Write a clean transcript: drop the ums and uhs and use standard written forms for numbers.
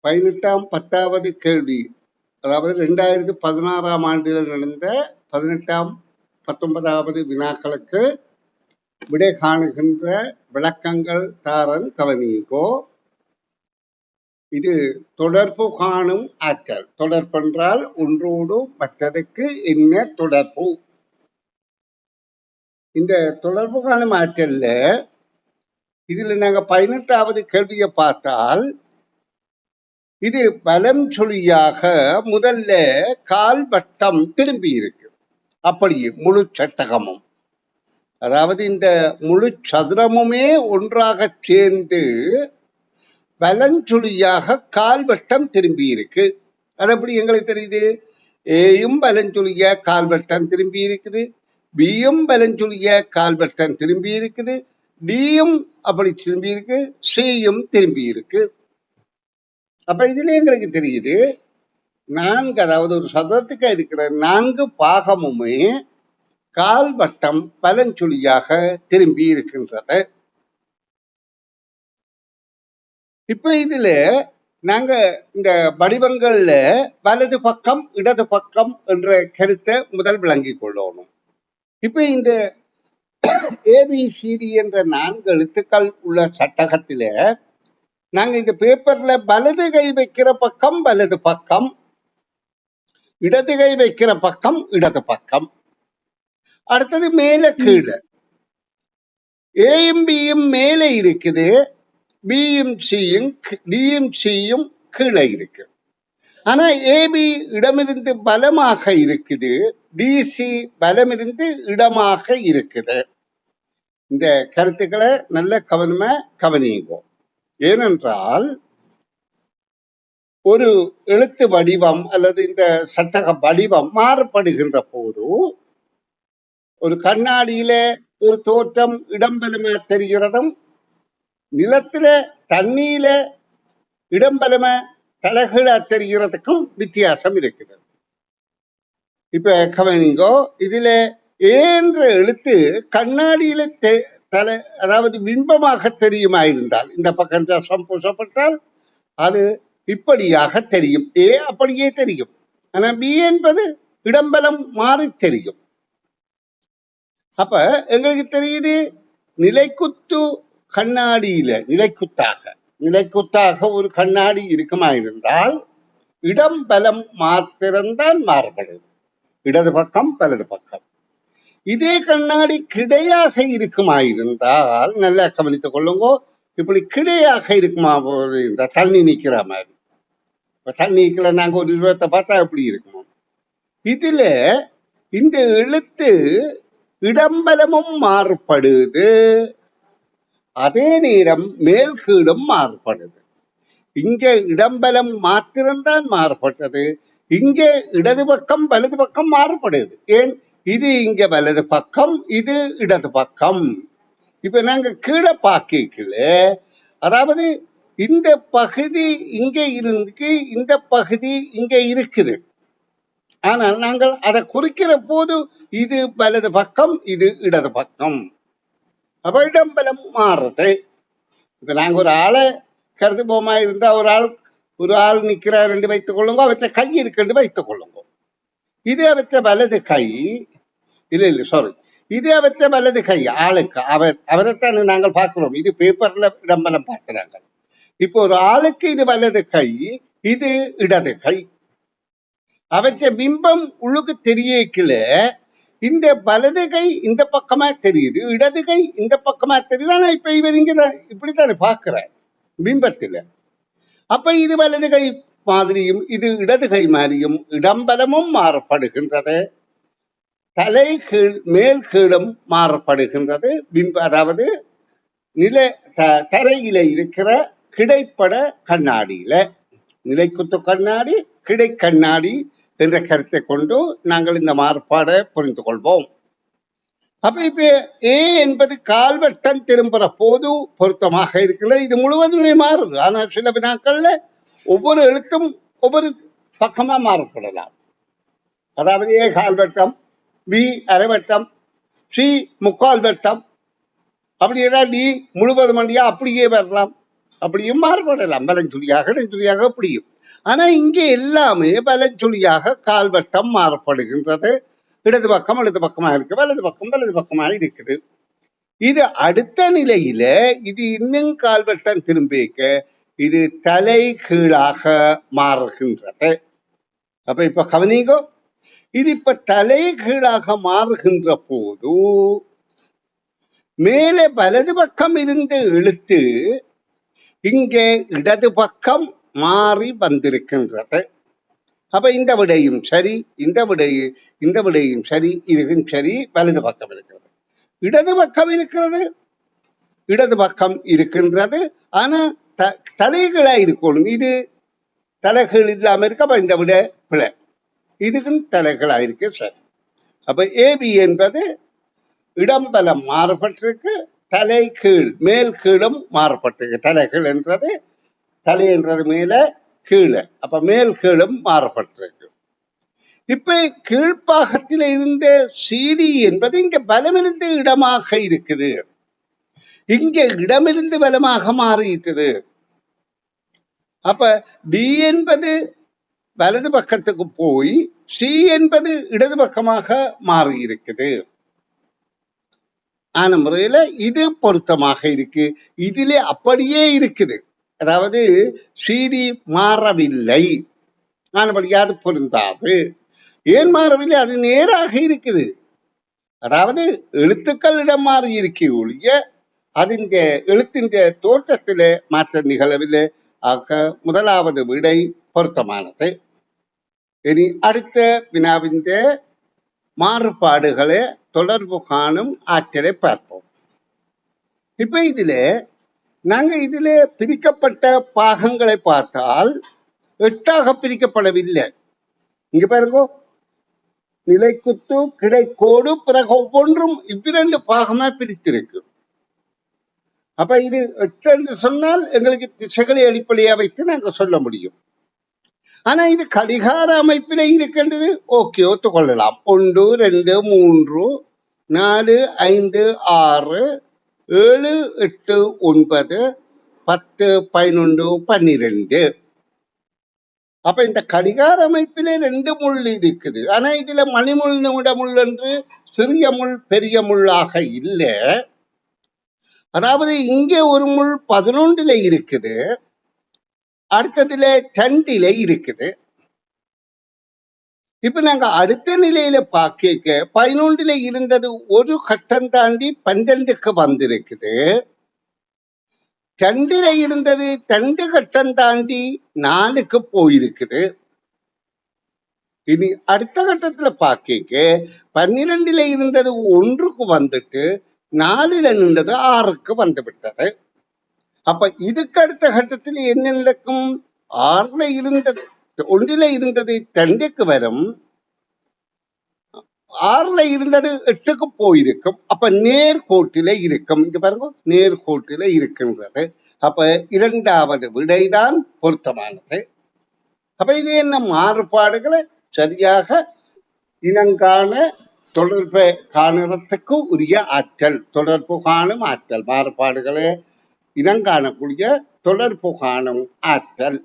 18ஆம் 10வது கேள்வி, அதாவது 2016ஆம் ஆண்டில் நடந்த 18ஆம் 19வது வினாக்களுக்கு விடை காணுகின்ற விளக்கங்கள் தாரன் கவனிக்கோ. இது தொடர்பு காணும் ஆற்றல். தொடர்பென்றால் ஒன்றோடு மற்றதுக்கு என்ன தொடர்பு. இந்த தொடர்பு காணும் ஆற்றல்ல இதுல நாங்க 18வது கேள்வியை பார்த்தால், இது பலம் சொல்லியாக முதல்ல கால் வட்டம் திரும்பி இருக்கு. அப்படியே முழு சட்டகமும், அதாவது இந்த முழு சதுரமுமே ஒன்றாக சேர்ந்து பலஞ்சொலியாக கால் வட்டம் திரும்பி இருக்கு. அது எப்படி எங்களுக்கு தெரியுது? ஏயும் பலஞ்சொலிய கால் வட்டம் திரும்பி இருக்குது, பியும் பலஞ்சொலிய கால் வட்டம் திரும்பி இருக்குது, டியும் அப்படி திரும்பி இருக்கு, சியும் திரும்பி இருக்கு. அப்ப இதுல எங்களுக்கு தெரியுது நான்கு, அதாவது ஒரு சதுரத்துக்கு இருக்கிற 4 பாகமுமே கால் வட்டம் பலஞ்சொலியாக திரும்பி இருக்கின்றது. இப்ப இதுல நாங்க இந்த வடிவங்கள்ல வலது பக்கம் இடது பக்கம் என்ற கருத்தை முதல் விளங்கிக் கொள்ளணும். இப்ப இந்த ABCD என்ற 4 எழுத்துக்கள் உள்ள சட்டகத்தில நாங்க இந்த பேப்பர்ல வலது கை வைக்கிற பக்கம் வலது பக்கம், இடது கை வைக்கிற பக்கம் இடது பக்கம், அடுத்தது மேல கீழே. ஏயும் பியும் மேலே இருக்குது, பியும் சியும் டியும் சியும் கீழே இருக்கு. ஆனா ஏபி இடமிருந்து பலமாக இருக்குது, டிசி பலமிருந்து இடமாக இருக்குது. இந்த கருத்துக்களை நல்ல கவனமா கவனிங்க. ஏனென்றால் ஒரு எழுத்து வடிவம் அல்லது இந்த சட்டக வடிவம் மாறுபடுகின்ற போது ஒரு கண்ணாடியில ஒரு தோற்றம் இடம்பலமா தெரிகிறதும், நிலத்தில தண்ணீர இடம்பலமா தலைகீழா தெரிகிறதுக்கும் வித்தியாசம் இருக்குது. இப்ப கவனிங்கோ, இதுல ஏன்ற எழுத்து கண்ணாடியில அதாவது பிம்பமாக தெரியுமா இருந்தால், இந்த பக்கம் ரசம் பூசப்பட்டால் அது இப்படியாக தெரியும், ஏ அப்படியே தெரியும். ஆனா பி என்பது இடம்பலம் மாறி தெரியும். அப்ப எங்களுக்கு தெரியுது நிலைக்குத்து கண்ணாடியில நிலைக்குத்தாக ஒரு கண்ணாடி இருக்குமா இருந்தால் இடம் பலம் மாத்திரம்தான் மாறுபடுது, இடது பக்கம் வலது பக்கம். இதே கண்ணாடி கிடையாக இருக்குமா இருந்தால், நல்லா கவனித்துக் கொள்ளுங்க, இப்படி கிடையாக இருக்குமா இருந்தா தண்ணி நிக்கிற மாதிரி, தண்ணி நிக்கல நாங்க ஒரு விருவத்தை பார்த்தா எப்படி இருக்குமோ, இதுல இந்த எழுத்து இடம்பலமும் மாறுபடுது, அதே நேரம் மேல் கீழும் மாறுபடுது. இங்க இடம்பலம் மாத்திரம்தான் மாறுபட்டது, இங்க இடது பக்கம் வலது பக்கம் மாறுபடுது. ஏன்? இது இங்க வலது பக்கம், இது இடது பக்கம். இப்ப நாங்க கீழே பார்க்கல, அதாவது இந்த பகுதி இங்க இருக்கு, இந்த பகுதி இங்க இருக்குது. ஆனால் நாங்கள் அதை குறிக்கிற போது இது வலது பக்கம், இது இடது பக்கம். அப்ப இடம்பலம் மாறுது. இப்ப நாங்க ஒரு ஆளை கருத்து போமா இருந்தா, ஒரு ஆள் நிக்கிறார் என்று வைத்துக் கொள்ளுங்க, அவற்றை கை இருக்கு வைத்துக் கொள்ளுங்க. இது அவற்ற வலது கை, இல்ல சாரி, இது அவற்ற வலது கை ஆளுக்கு, அவரைத்தான் நாங்கள் பார்க்கிறோம். இது பேப்பர்ல இடம்பலம் பார்க்கிறாங்க. இப்போ ஒரு ஆளுக்கு இது வலது கை, இது இடது கை. அவற்ற பிம்பம் உள்ளுக்கு தெரியக்கல, இந்த வலது கை இந்த பக்கமா தெரியுது, இடது கை இந்த பக்கமா தெரியுது. ஆனா இப்ப இவர் இங்க இப்படித்தானே பார்க்கிற பிம்பத்துல. அப்ப இது வலது கை மாதிரியும் இது இடது கை மாதிரியும் இடம்பலமும் மாறுபடுகின்றது, தலை கீழ் மேல் கீழும் மாறுபடுகின்றது. அதாவது தரையில இருக்கிற கிடைப்பட கண்ணாடியில, நிலைக்குத்து கண்ணாடி கிடை கண்ணாடி என்ற கருத்தை கொண்டு நாங்கள் இந்த மாறுபாடை புரிந்து கொள்வோம். அப்ப இப்ப ஏ என்பது கால்வட்டம் திரும்புற போது பொருத்தமாக இருக்கிறது. இது முழுவதுமே மாறுது. ஆனா சில வினாக்கள்ல ஒவ்வொரு எழுத்தும் ஒவ்வொரு பக்கமா மாறுபடலாம். அதாவது ஏ கால்வட்டம், பி அரைவட்டம், சி முக்கால் வட்டம், அப்படி ஏதாவது டி முழுவதும் அப்படியே வரலாம். அப்படியும் மாறுபடலாம், வலஞ்சுழியாக இடஞ்சுழியாக அப்படியும். ஆனா இங்கே எல்லாமே வலஞ்சுழியாக கால்வட்டம் மாறுபடுகின்றது. இடது பக்கம் இடது பக்கமா இருக்கு, வலது பக்கம் வலது பக்கமா இருக்குது. இது அடுத்த நிலையில இது இன்னும் கால்வட்டம் திரும்பிக்க இது தலை கீழாக மாறுகின்றது. அப்ப இப்ப கவனிங்கோ, இது இப்ப தலை கீழாக மாறுகின்ற போது மேலே வலது பக்கம் இருந்து இழுத்து இங்கே இடது பக்கம் மாறி வந்திருக்கின்றது. அப்ப இந்த விடையும் சரி, இந்த விடையும் சரி, இதுவும் சரி. வலது பக்கம் இருக்கிறது, இடது பக்கம் இருக்கிறது, இடது பக்கம் இருக்கின்றது. ஆனா தலைகளா இருக்கணும். இது தலைகள் இல்லாம இருக்க, அப்ப இந்த விட பிழை. இதுக்கும் தலைகளா இருக்கு, சரி. அப்ப ஏபி என்பது இடம்பலம் மாறுபட்டிருக்கு, தலை கீழ் மேல் கீழும் மாறுபட்டிருக்கு. தலைகள் என்றது தலை என்றது மேல கீழே, அப்ப மேல் கீழும் மாறுபட்டிருக்கு. இப்ப கீழ்ப்பாகத்தில் இருந்த சீதி என்பது இங்க பலமிருந்து இடமாக இருக்குது, இங்க இடமிருந்து பலமாக மாறிட்டது. அப்ப டி என்பது வலது பக்கத்துக்கு போய் சி என்பது இடது பக்கமாக மாறி இருக்குது. ஆன முறையில இது பொருத்தமாக இருக்கு. இதிலே அப்படியே இருக்குது, அதாவது சீதி மாறவில்லை, ஆனபடியா அது பொருந்தாது. ஏன் மாறவில்லை? அது நேராக இருக்குது. அதாவது எழுத்துக்கள் இடம் மாறி இருக்க ஒழிய அதின் எழுத்தின் தோற்றத்திலே மாற்றம் நிகழவில்லை. ஆக முதலாவது விடை பொருத்தமானது. இனி அடுத்த வினாவின் மாறுபாடுகளை தொடர்பு காணும் ஆற்றலை பார்ப்போம். இப்ப நாங்க பிரிக்கப்பட்ட பாகங்களை பார்த்தால் 8ஆக பிரிக்கப்படவில்லை. இங்க பாருங்க, நிலைக்குத்து, கிடைக்கோடு, பிறகு ஒவ்வொன்றும் இவ்விரண்டு பாகமா பிரித்திருக்கு. அப்ப இது 8 என்று சொன்னால் எங்களுக்கு திசைகளை அடிப்படையா வைத்து நாங்க சொல்ல முடியும். ஆனா இது கடிகார அமைப்பில இருக்கின்றது, ஓகே, ஒத்துக்கொள்ளலாம். 1 2 3 4 5 6 7 8 9 10 11 12. அப்ப இந்த கடிகார அமைப்பிலே 2 முள் இருக்குது. ஆனா இதுல மணிமுள், நிமிடமுள் என்று சிறிய முள் பெரிய முள்ளாக இல்லை. அதாவது இங்கே ஒரு முள் 11 இருக்குது, அடுத்ததுல 2 இருக்குது. இப்ப நாங்க அடுத்த நிலையில பார்க்க 11 இருந்தது ஒரு கட்டம் தாண்டி 12க்கு வந்திருக்குது. 2 இருந்தது 2 கட்டம் தாண்டி 4க்கு போயிருக்குது. இனி அடுத்த கட்டத்துல பார்க்க 12 இருந்தது 1க்கு வந்துட்டு 4 நின்றது 6க்கு வந்து விட்டது. அப்ப இதுக்கு அடுத்த கட்டத்தில் என்ன நடக்கும்? 6 இருந்தது 1 இருந்தது 2க்கு வரும், 6 இருந்தது 8க்கு போயிருக்கும். அப்ப நேர்கோட்டில இருக்கும். இங்க பாருங்க, நேர்கோட்டில இருக்கின்றது. அப்ப இரண்டாவது விடைதான் பொருத்தமானது. அப்ப இது என்ன மாறுபாடுகளை சரியாக இனங்காண தொடர்பை காணுறதுக்கு உரிய ஆற்றல், தொடர்பு காணும் ஆற்றல், மாறுபாடுகளை இனங்காணக்கூடிய தொடர்பு காணும் ஆற்றல்.